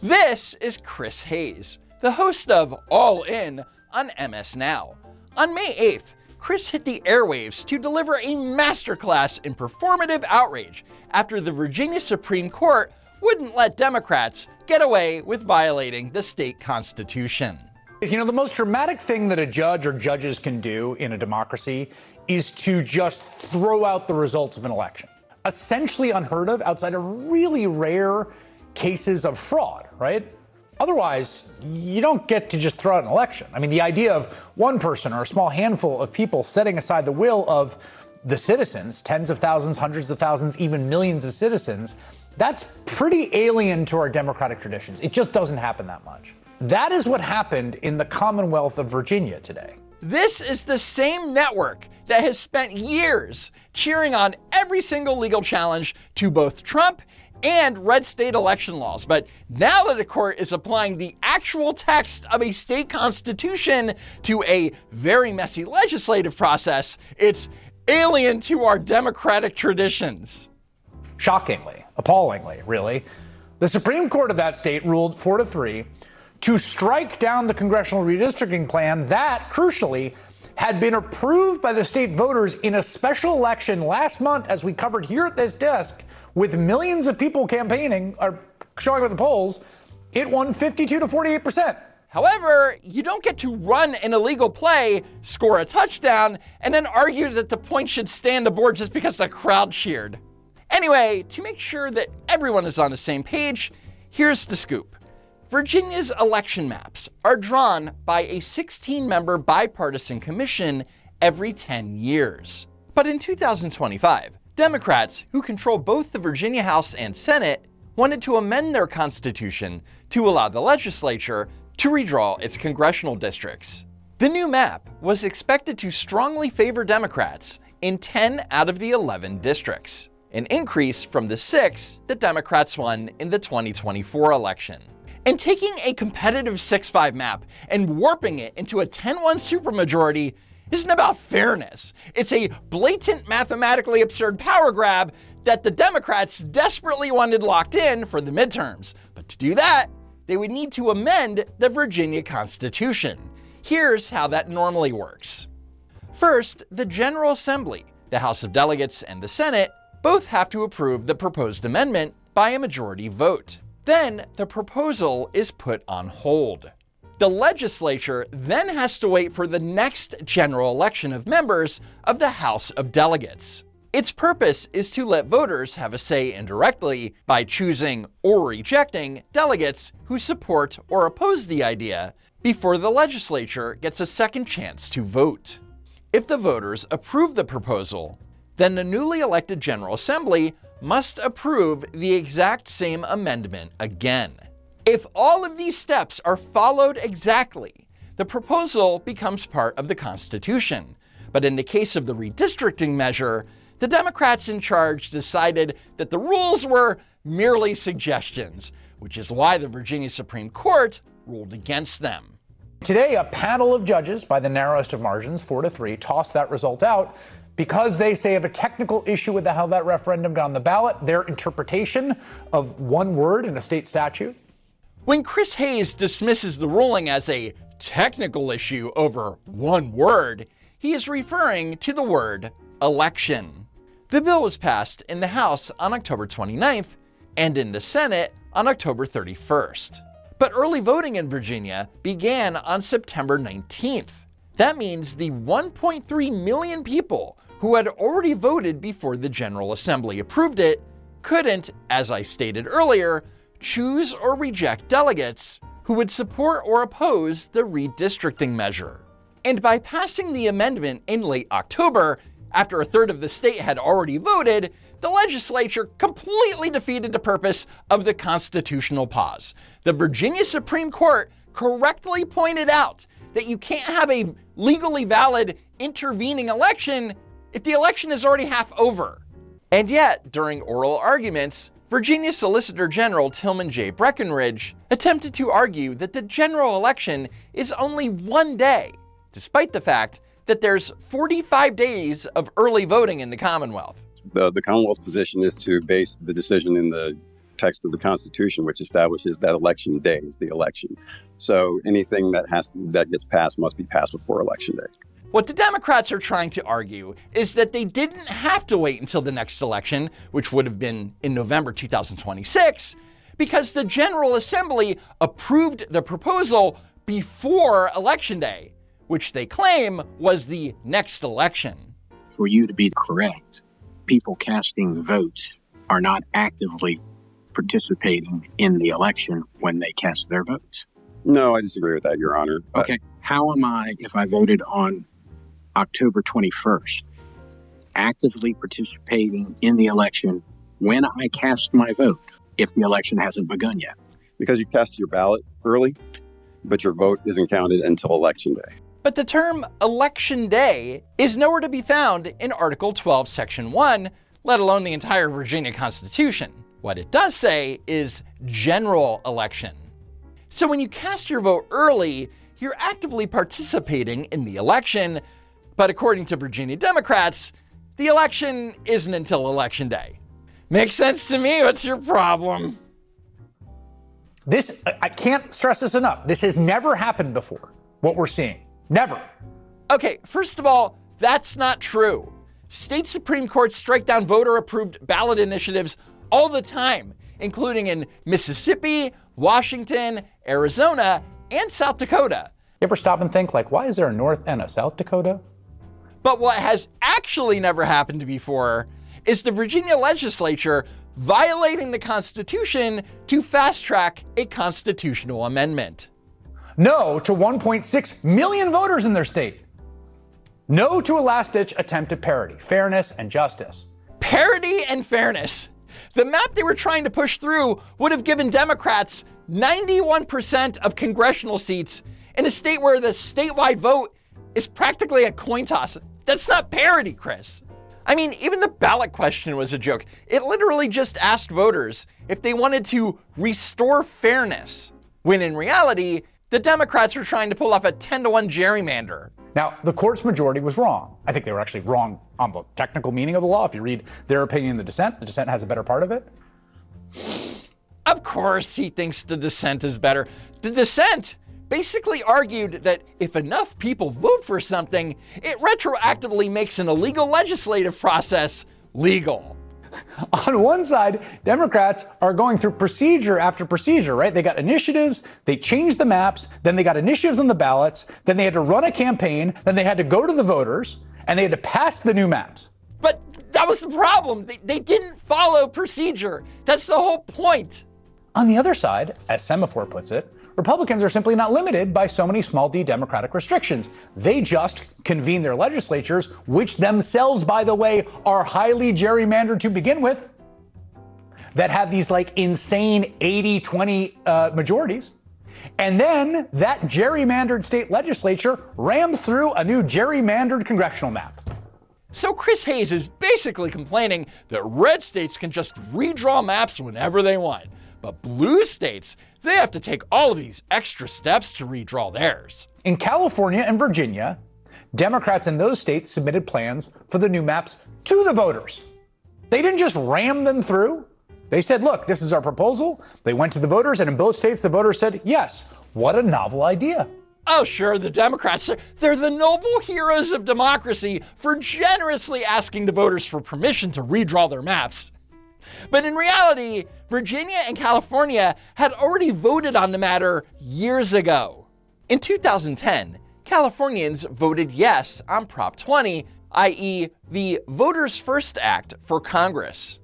This is Chris Hayes, the host of All In on MS Now. On May 8th, Chris hit the airwaves to deliver a masterclass in performative outrage after the Virginia Supreme Court wouldn't let Democrats get away with violating the state constitution. You know, the most dramatic thing that a judge or judges can do in a democracy is to just throw out the results of an election. Essentially unheard of outside of really rare cases of fraud, right? Otherwise, you don't get to just throw out an election. I mean, the idea of one person or a small handful of people setting aside the will of the citizens, tens of thousands, hundreds of thousands, even millions of citizens, that's pretty alien to our democratic traditions. It just doesn't happen that much. That is what happened in the Commonwealth of Virginia today. This is the same network that has spent years cheering on every single legal challenge to both Trump and red state election laws. But now that a court is applying the actual text of a state constitution to a very messy legislative process, it's alien to our democratic traditions. Shockingly, appallingly, really, the Supreme Court of that state ruled 4-3 to strike down the congressional redistricting plan that, crucially, had been approved by the state voters in a special election last month, as we covered here at this desk, with millions of people campaigning or showing up at the polls. It won 52 to 48%. However, you don't get to run an illegal play, score a touchdown, and then argue that the point should stand aboard just because the crowd cheered. Anyway, to make sure that everyone is on the same page, here's the scoop. Virginia's election maps are drawn by a 16-member bipartisan commission every 10 years. But in 2025, Democrats, who control both the Virginia House and Senate, wanted to amend their constitution to allow the legislature to redraw its congressional districts. The new map was expected to strongly favor Democrats in 10 out of the 11 districts, an increase from the 6 that Democrats won in the 2024 election. And taking a competitive 6-5 map and warping it into a 10-1 supermajority isn't about fairness. It's a blatant, mathematically absurd power grab that the Democrats desperately wanted locked in for the midterms. But to do that, they would need to amend the Virginia Constitution. Here's how that normally works. First, the General Assembly, the House of Delegates, and the Senate both have to approve the proposed amendment by a majority vote. Then the proposal is put on hold. The legislature then has to wait for the next general election of members of the House of Delegates. Its purpose is to let voters have a say indirectly by choosing or rejecting delegates who support or oppose the idea before the legislature gets a second chance to vote. If the voters approve the proposal, then the newly elected General Assembly must approve the exact same amendment again. If all of these steps are followed exactly, the proposal becomes part of the Constitution. But in the case of the redistricting measure, the Democrats in charge decided that the rules were merely suggestions, which is why the Virginia Supreme Court ruled against them. Today, a panel of judges, by the narrowest of margins, 4-3, tossed that result out because they say have a technical issue with how that referendum got on the ballot, their interpretation of one word in a state statute. When Chris Hayes dismisses the ruling as a technical issue over one word, he is referring to the word election. The bill was passed in the House on October 29th and in the Senate on October 31st. But early voting in Virginia began on September 19th. That means the 1.3 million people who had already voted before the General Assembly approved it couldn't, as I stated earlier, choose or reject delegates who would support or oppose the redistricting measure. And by passing the amendment in late October, after a third of the state had already voted, the legislature completely defeated the purpose of the constitutional pause. The Virginia Supreme Court correctly pointed out that you can't have a legally valid intervening election if the election is already half over. And yet, during oral arguments, Virginia Solicitor General Tillman J. Breckinridge attempted to argue that the general election is only one day, despite the fact that there's 45 days of early voting in the Commonwealth. The Commonwealth's position is to base the decision in the text of the Constitution, which establishes that election day is the election. So anything that gets passed must be passed before election day. What the Democrats are trying to argue is that they didn't have to wait until the next election, which would have been in November 2026, because the General Assembly approved the proposal before Election Day, which they claim was the next election. For you to be correct, people casting the votes are not actively participating in the election when they cast their votes. No, I disagree with that, Your Honor. Okay, how am I, if I voted on October 21st, actively participating in the election when I cast my vote if the election hasn't begun yet? Because you cast your ballot early, but your vote isn't counted until Election Day. But the term Election Day is nowhere to be found in Article 12, Section 1, let alone the entire Virginia Constitution. What it does say is general election. So when you cast your vote early, you're actively participating in the election, but according to Virginia Democrats, the election isn't until Election Day. Makes sense to me. What's your problem? I can't stress this enough. This has never happened before, what we're seeing. Never. Okay, first of all, that's not true. State Supreme Courts strike down voter-approved ballot initiatives all the time, including in Mississippi, Washington, Arizona, and South Dakota. You ever stop and think, why is there a North and a South Dakota? But what has actually never happened before is the Virginia legislature violating the Constitution to fast-track a constitutional amendment. No to 1.6 million voters in their state. No to a last-ditch attempt at parity, fairness, and justice. Parity and fairness. The map they were trying to push through would have given Democrats 91% of congressional seats in a state where the statewide vote is practically a coin toss. That's not parity, Chris. I mean, even the ballot question was a joke. It literally just asked voters if they wanted to restore fairness, when in reality, the Democrats were trying to pull off a 10-to-1 gerrymander. Now, the court's majority was wrong. I think they were actually wrong on the technical meaning of the law. If you read their opinion in the dissent has a better part of it. Of course he thinks the dissent is better. The dissent basically argued that if enough people vote for something, it retroactively makes an illegal legislative process legal. On one side, Democrats are going through procedure after procedure, right? They got initiatives, they changed the maps, then they got initiatives on the ballots, then they had to run a campaign, then they had to go to the voters, and they had to pass the new maps. But that was the problem. They didn't follow procedure. That's the whole point. On the other side, as Semaphore puts it, Republicans are simply not limited by so many small d Democratic restrictions. They just convene their legislatures, which themselves, by the way, are highly gerrymandered to begin with, that have these insane 80-20 majorities. And then that gerrymandered state legislature rams through a new gerrymandered congressional map. So Chris Hayes is basically complaining that red states can just redraw maps whenever they want. But blue states, they have to take all of these extra steps to redraw theirs. In California and Virginia, Democrats in those states submitted plans for the new maps to the voters. They didn't just ram them through. They said, look, this is our proposal. They went to the voters, and in both states, the voters said, yes. What a novel idea. Oh, sure, the Democrats, they're the noble heroes of democracy for generously asking the voters for permission to redraw their maps. But in reality, Virginia and California had already voted on the matter years ago. In 2010, Californians voted yes on Prop 20, i.e. the Voters First Act for Congress.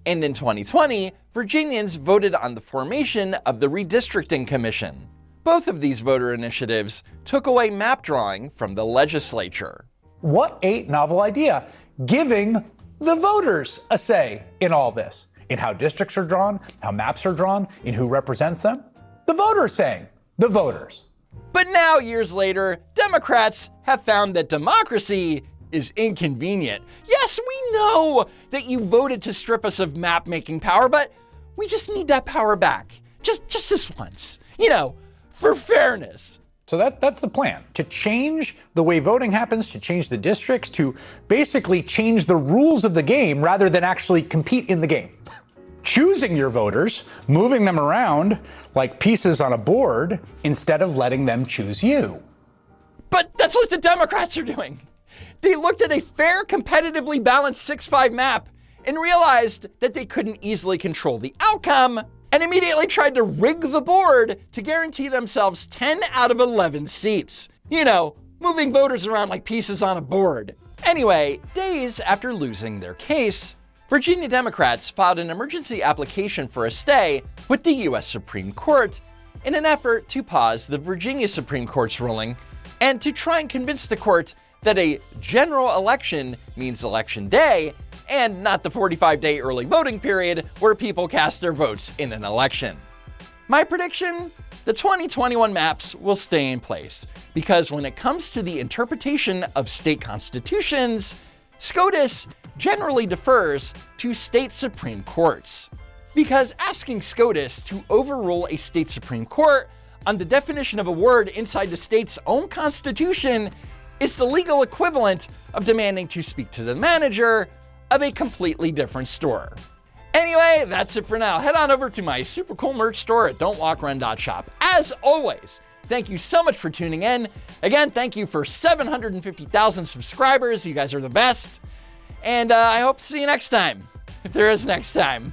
And in 2020, Virginians voted on the formation of the Redistricting Commission. Both of these voter initiatives took away map drawing from the legislature. What a novel idea, giving the voters a say in all this, in how districts are drawn, how maps are drawn, in who represents them. The voters saying, the voters. But now, years later, Democrats have found that democracy is inconvenient. Yes, we know that you voted to strip us of map-making power, but we just need that power back. Just this once, for fairness. So that's the plan, to change the way voting happens, to change the districts, to basically change the rules of the game rather than actually compete in the game. choosing your voters, moving them around like pieces on a board instead of letting them choose you. But that's what the Democrats are doing. They looked at a fair, competitively balanced 6-5 map and realized that they couldn't easily control the outcome and immediately tried to rig the board to guarantee themselves 10 out of 11 seats. You know, moving voters around like pieces on a board. Anyway, days after losing their case, Virginia Democrats filed an emergency application for a stay with the U.S. Supreme Court in an effort to pause the Virginia Supreme Court's ruling and to try and convince the court that a general election means election day and not the 45-day early voting period where people cast their votes in an election. My prediction? The 2021 maps will stay in place because when it comes to the interpretation of state constitutions, SCOTUS generally defers to state Supreme Courts. Because asking SCOTUS to overrule a state Supreme Court on the definition of a word inside the state's own constitution is the legal equivalent of demanding to speak to the manager of a completely different store. Anyway, that's it for now. Head on over to my super cool merch store at don'twalkrun.shop. As always, thank you so much for tuning in. Again, thank you for 750,000 subscribers. You guys are the best. And I hope to see you next time, if there is next time.